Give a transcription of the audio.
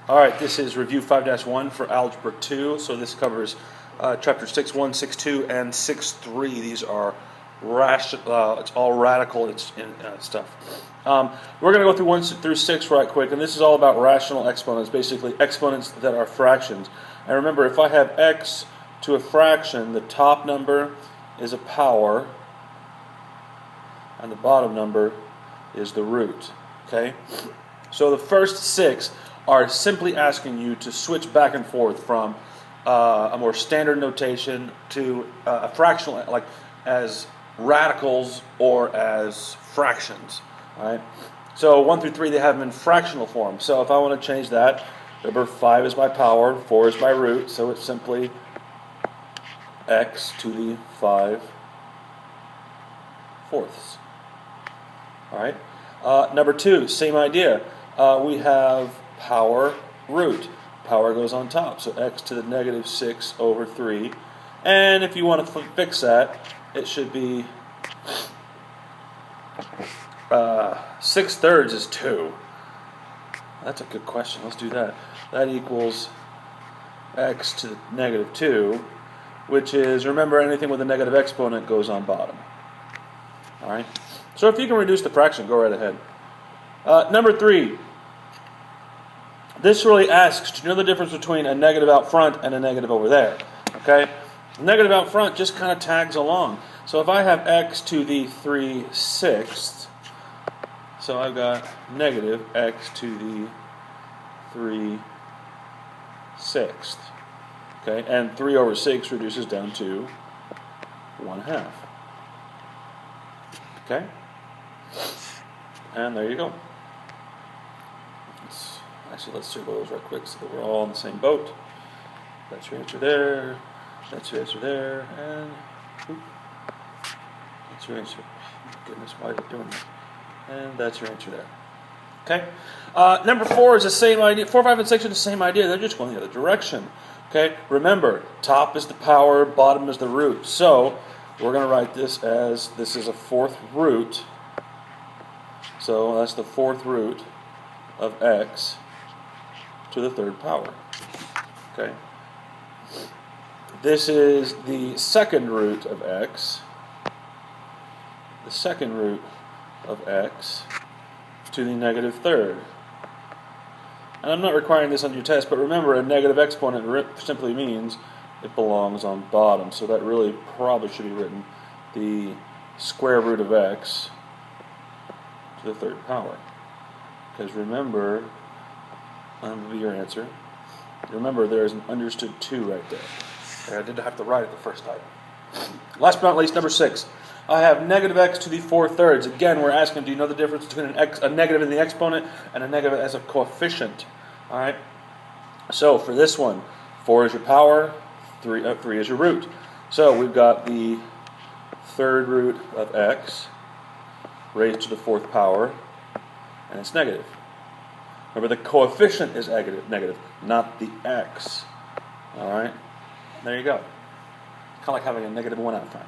All right, this is review 5-1 for Algebra 2. So this covers chapter 6.1, 6.2, and 6.3. These are it's all radical stuff. We're going to go through 1 through 6 right quick, and this is all about rational exponents, basically exponents that are fractions. And remember, if I have x to a fraction, the top number is a power, and the bottom number is the root. Okay? So the first 6 are simply asking you to switch back and forth from a more standard notation to a fractional, like as radicals or as fractions. All right. So 1 through 3, they have them in fractional form. So if I want to change that, remember 5 is my power, 4 is my root, so it's simply x to the 5/4. All right. Number 2, same idea. We have power, root. Power goes on top, so x to the -6/3. And if you want to fix that, it should be 6/3 is 2. That's a good question. Let's do that. That equals x to the -2, which is, remember, anything with a negative exponent goes on bottom. All right. So if you can reduce the fraction, go right ahead. Number 3. This really asks, do you know the difference between a negative out front and a negative over there? Okay? The negative out front just kind of tags along. So if I have x to the 3/6, so I've got negative x to the 3/6. Okay? And 3/6 reduces down to 1/2. Okay? And there you go. Let's circle those right quick so that we're all in the same boat. That's your answer there. That's your answer there. And that's your answer. Goodness, why is it doing that? And that's your answer there. Okay? Number 4 is the same idea. 4, 5, and 6 are the same idea. They're just going the other direction. Okay? Remember, top is the power, bottom is the root. So we're going to write this as, this is a 4th root. So that's the 4th root of x to the 3rd power. Okay. This is the 2nd root of x. The 2nd root of x to the -3rd. And I'm not requiring this on your test, but remember, a negative exponent simply means it belongs on bottom. So that really probably should be written the square root of x to the 3rd power. Because remember, that will be your answer. Remember, there is an understood 2 right there. I did have to write it the first time. Last but not least, number 6. I have negative x to the 4/3. Again, we're asking, do you know the difference between a negative in the exponent and a negative as a coefficient? All right. So for this one, 4 is your power, 3 is your root. So we've got the 3rd root of x raised to the 4th power, and it's negative. Remember, the coefficient is negative, not the x. All right? There you go. Kind of like having a -1 out front.